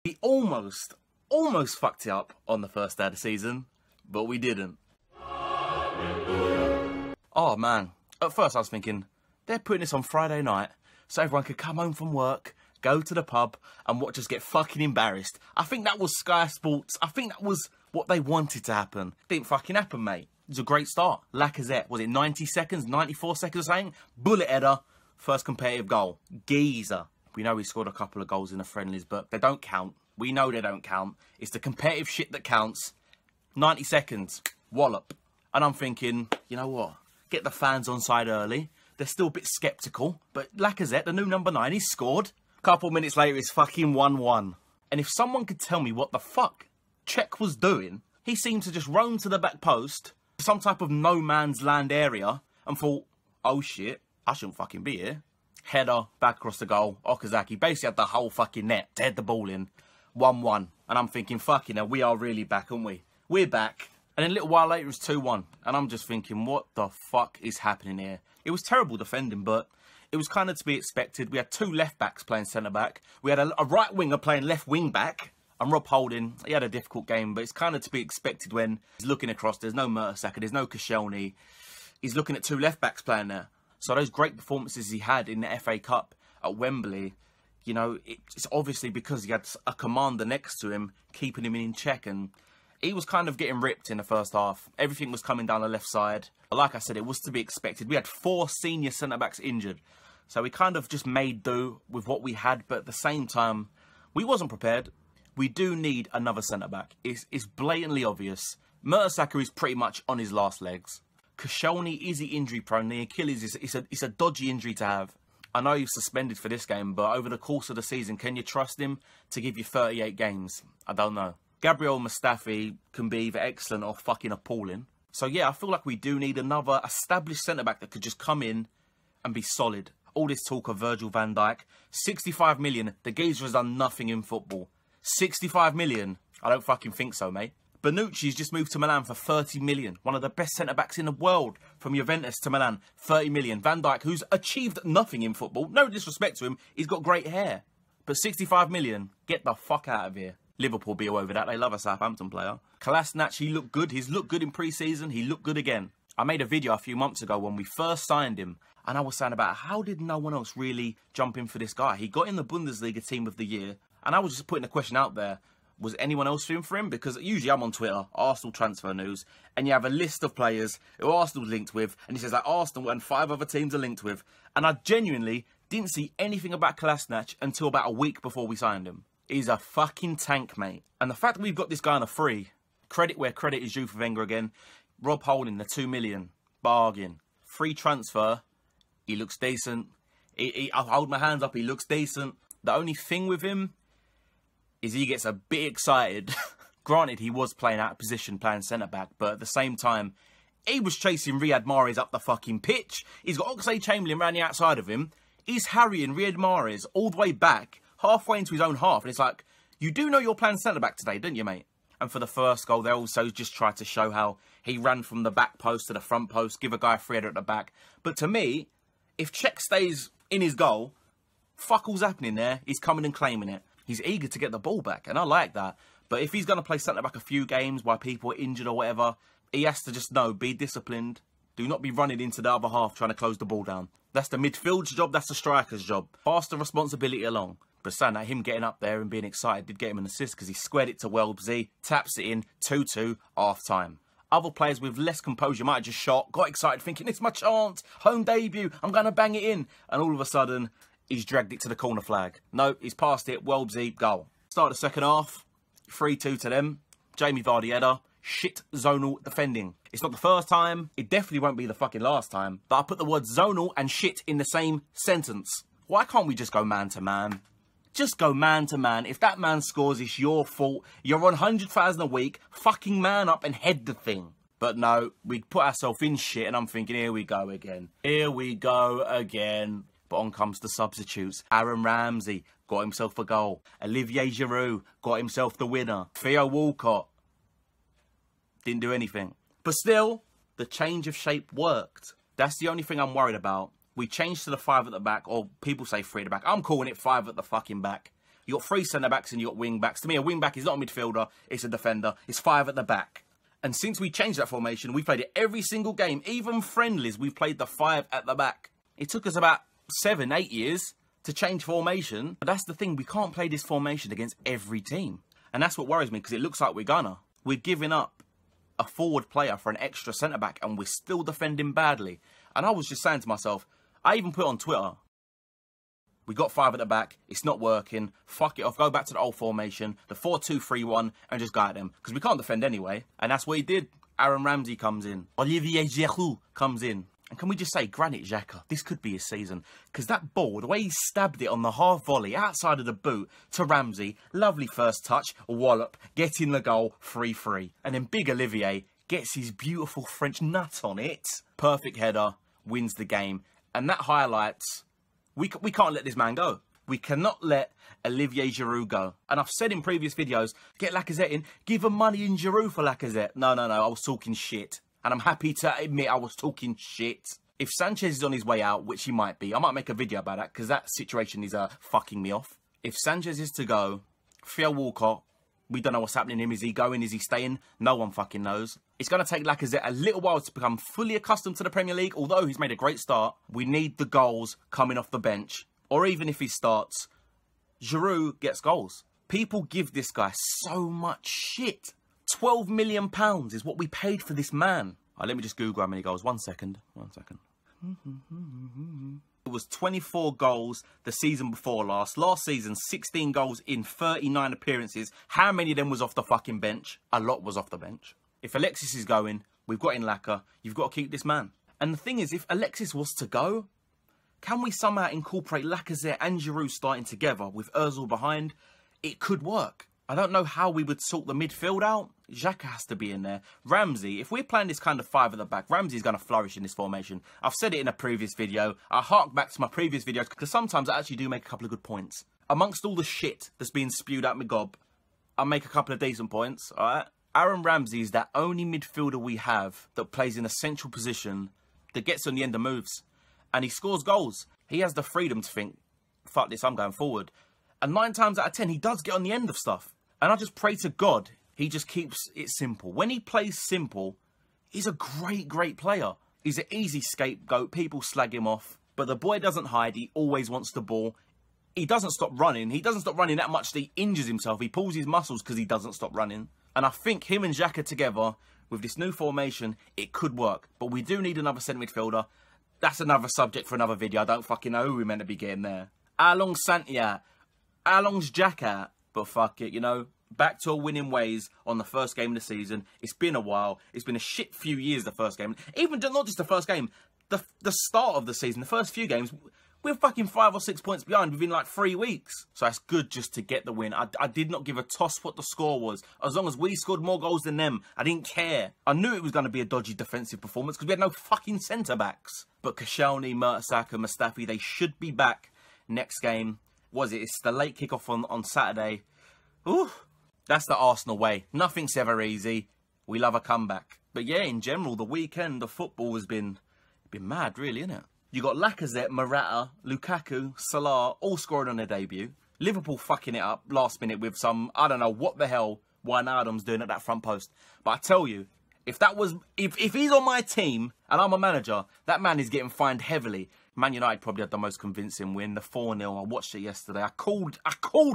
We almost fucked it up on the first day of the season, but we didn't. Oh man, at first I was thinking, they're putting this on Friday night so everyone could come home from work, go to the pub and watch us get fucking embarrassed. I think that was Sky Sports. I think that was what they wanted to happen. Didn't fucking happen, mate. It was a great start. Lacazette, was it 90 seconds, 94 seconds or something? Bullet header, first competitive goal. Geezer. We know he scored a couple of goals in the friendlies, but they don't count. We know they don't count. It's the competitive shit that counts. 90 seconds, wallop. And I'm thinking, you know what? Get the fans on side early. They're still a bit sceptical, but Lacazette, the new number 9, he's scored. A couple minutes later, it's fucking 1-1. And if someone could tell me what the fuck Czech was doing, he seemed to just roam to the back post, some type of no man's land area, and thought, oh shit, I shouldn't fucking be here. Header, back across the goal. Okazaki basically had the whole fucking net, dead the ball in. 1-1. And I'm thinking, fucking hell, we are really back, aren't we? We're back. And then a little while later, it's 2-1. And I'm just thinking, what the fuck is happening here? It was terrible defending, but it was kind of to be expected. We had 2 left-backs playing centre-back. We had a right winger playing left wing-back. And Rob Holding, he had a difficult game, but it's kind of to be expected when he's looking across. There's no Mertesacker, there's no Koscielny. He's looking at 2 left-backs playing there. So those great performances he had in the FA Cup at Wembley, you know, it's obviously because he had a commander next to him, keeping him in check. And he was kind of getting ripped in the first half. Everything was coming down the left side. But like I said, it was to be expected. We had 4 senior centre-backs injured. So we kind of just made do with what we had. But at the same time, we wasn't prepared. We do need another centre-back. It's blatantly obvious. Mertesacker is pretty much on his last legs. Koscielny is injury-prone. The Achilles is a dodgy injury to have. I know he's suspended for this game, but over the course of the season, can you trust him to give you 38 games? I don't know. Gabriel Mustafi can be either excellent or fucking appalling. So yeah, I feel like we do need another established centre-back that could just come in and be solid. All this talk of Virgil van Dijk, 65 million. The geezer has done nothing in football. 65 million? I don't fucking think so, mate. Bonucci's just moved to Milan for 30 million. One of the best centre-backs in the world. From Juventus to Milan, 30 million. Van Dijk, who's achieved nothing in football. No disrespect to him. He's got great hair. But 65 million? Get the fuck out of here. Liverpool be all over that. They love a Southampton player. Kolasinac, he looked good. He's looked good in pre-season. He looked good again. I made a video a few months ago when we first signed him. And I was saying about how did no one else really jump in for this guy? He got in the Bundesliga Team of the Year. And I was just putting a question out there. Was anyone else in for him? Because usually I'm on Twitter, Arsenal transfer news, and you have a list of players who Arsenal's linked with, and he says that Arsenal and 5 other teams are linked with. And I genuinely didn't see anything about Kolasinac until about a week before we signed him. He's a fucking tank, mate. And the fact that we've got this guy on a free, credit where credit is due for Wenger again. Rob Holding, the 2 million, bargain. Free transfer, he looks decent. I'll hold my hands up, he looks decent. The only thing with him is he gets a bit excited. Granted, he was playing out of position, playing centre-back, but at the same time, he was chasing Riyad Mahrez up the fucking pitch. He's got Oxlade-Chamberlain around the outside of him. He's harrying Riyad Mahrez all the way back, halfway into his own half. And it's like, you do know you're playing centre-back today, don't you, mate? And for the first goal, they also just tried to show how he ran from the back post to the front post, give a guy a free header at the back. But to me, if Czech stays in his goal, fuck all's happening there. He's coming and claiming it. He's eager to get the ball back, and I like that. But if he's going to play centre-back a few games while people are injured or whatever, he has to just know, be disciplined. Do not be running into the other half trying to close the ball down. That's the midfield's job, that's the striker's job. Pass the responsibility along. But saying that, him getting up there and being excited did get him an assist because he squared it to Welbeck, taps it in, 2-2, half-time. Other players with less composure might have just shot, got excited thinking, it's my chance, home debut, I'm going to bang it in. And all of a sudden, he's dragged it to the corner flag. No, he's passed it, Welbeck, goal. Start the second half, 3-2 to them. Jamie Vardy header, shit zonal defending. It's not the first time, it definitely won't be the fucking last time, that I put the words zonal and shit in the same sentence. Why can't we just go man to man? Just go man to man. If that man scores, it's your fault. You're on 100,000 a week. Fucking man up and head the thing. But no, we put ourselves in shit and I'm thinking, here we go again. Here we go again. But on comes the substitutes. Aaron Ramsey got himself a goal. Olivier Giroud got himself the winner. Theo Walcott didn't do anything. But still, the change of shape worked. That's the only thing I'm worried about. We changed to the 5 at the back, or people say 3 at the back. I'm calling it 5 at the fucking back. You got 3 centre-backs and you got wing-backs. To me, a wing-back is not a midfielder, it's a defender. It's 5 at the back. And since we changed that formation, we've played it every single game. Even friendlies, we've played the 5 at the back. It took us about 7, 8 years to change formation. But that's the thing, we can't play this formation against every team. And that's what worries me, because it looks like we're gonna. We're giving up a forward player for an extra centre-back, and we're still defending badly. And I was just saying to myself, I even put on Twitter, we got 5 at the back, it's not working, fuck it off, go back to the old formation, the 4-2-3-1, and just go at them. Because we can't defend anyway. And that's what he did. Aaron Ramsey comes in. Olivier Giroud comes in. And can we just say, Granit Xhaka, this could be his season. Because that ball, the way he stabbed it on the half volley, outside of the boot, to Ramsey, lovely first touch, wallop, get in the goal, 3-3. And then big Olivier gets his beautiful French nut on it. Perfect header, wins the game. And that highlights... We can't let this man go. We cannot let Olivier Giroud go. And I've said in previous videos, get Lacazette in, give him money in Giroud for Lacazette. No, I was talking shit. And I'm happy to admit I was talking shit. If Sanchez is on his way out, which he might be, I might make a video about that, because that situation is fucking me off. If Sanchez is to go, Theo Walcott, we don't know what's happening to him. Is he going? Is he staying? No one fucking knows. It's going to take Lacazette a little while to become fully accustomed to the Premier League. Although he's made a great start, we need the goals coming off the bench. Or even if he starts, Giroud gets goals. People give this guy so much shit. £12 million is what we paid for this man. Let me just Google how many goals. 1 second. It was 24 goals the season before last. Last season, 16 goals in 39 appearances. How many of them was off the fucking bench? A lot was off the bench. If Alexis is going, we've got in Lacazette, you've got to keep this man. And the thing is, if Alexis was to go, can we somehow incorporate Lacazette and Giroud starting together with Ozil behind? It could work. I don't know how we would sort the midfield out. Xhaka has to be in there. Ramsey, if we're playing this kind of 5 at the back, Ramsey's going to flourish in this formation. I've said it in a previous video. I hark back to my previous videos because sometimes I actually do make a couple of good points. Amongst all the shit that's being spewed out my gob, I make a couple of decent points, alright? Aaron Ramsey is that only midfielder we have that plays in a central position that gets on the end of moves. And he scores goals. He has the freedom to think, fuck this, I'm going forward. And 9 times out of 10, he does get on the end of stuff. And I just pray to God, he just keeps it simple. When he plays simple, he's a great player. He's an easy scapegoat. People slag him off. But the boy doesn't hide. He always wants the ball. He doesn't stop running. He doesn't stop running that much that he injures himself. He pulls his muscles because he doesn't stop running. And I think him and Xhaka together, with this new formation, it could work. But we do need another centre midfielder. That's another subject for another video. I don't fucking know who we're meant to be getting there. How long's Santia? How long's Xhaka? But fuck it, you know, back to our winning ways on the first game of the season. It's been a while. It's been a shit few years, the first game. Even not just the first game, the start of the season, the first few games, we're fucking 5 or 6 points behind within like 3 weeks. So it's good just to get the win. I did not give a toss what the score was. As long as we scored more goals than them, I didn't care. I knew it was going to be a dodgy defensive performance because we had no fucking centre-backs. But Koscielny, Mertesacker, Mustafi, they should be back next game. It's the late kickoff on Saturday. Ooh, that's the Arsenal way. Nothing's ever easy. We love a comeback. But yeah, in general, the weekend of football has been mad, really, isn't it? You got Lacazette, Morata, Lukaku, Salah, all scoring on their debut. Liverpool fucking it up last minute with some, I don't know what the hell Wijnaldum's doing at that front post. But I tell you, if he's on my team and I'm a manager, that man is getting fined heavily. Man United probably had the most convincing win, the 4-0. I watched it yesterday. I called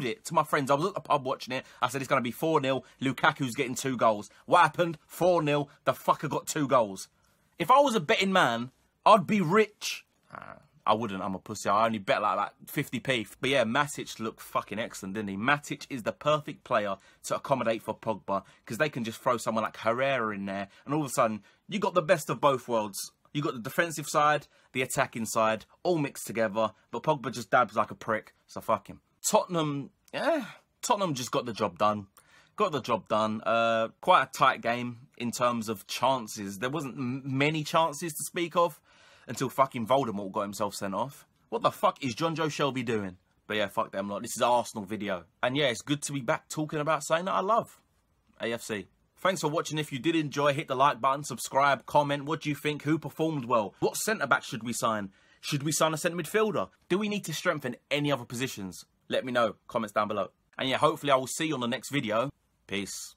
it to my friends. I was at the pub watching it. I said it's going to be 4-0. Lukaku's getting 2 goals. What happened? 4-0. The fucker got 2 goals. If I was a betting man, I'd be rich. I wouldn't. I'm a pussy. I only bet like 50p. But yeah, Matic looked fucking excellent, didn't he? Matic is the perfect player to accommodate for Pogba because they can just throw someone like Herrera in there and all of a sudden you got the best of both worlds. You got the defensive side, the attacking side, all mixed together. But Pogba just dabs like a prick, so fuck him. Tottenham just got the job done. Got the job done. Quite a tight game in terms of chances. There wasn't many chances to speak of until fucking Voldemort got himself sent off. What the fuck is John Joe Shelby doing? But yeah, fuck them lot. This is an Arsenal video. And yeah, it's good to be back talking about something that I love. AFC. Thanks for watching. If you did enjoy, hit the like button, subscribe, comment. What do you think? Who performed well? What centre-back should we sign? Should we sign a centre midfielder? Do we need to strengthen any other positions? Let me know. Comments down below. And yeah, hopefully I will see you on the next video. Peace.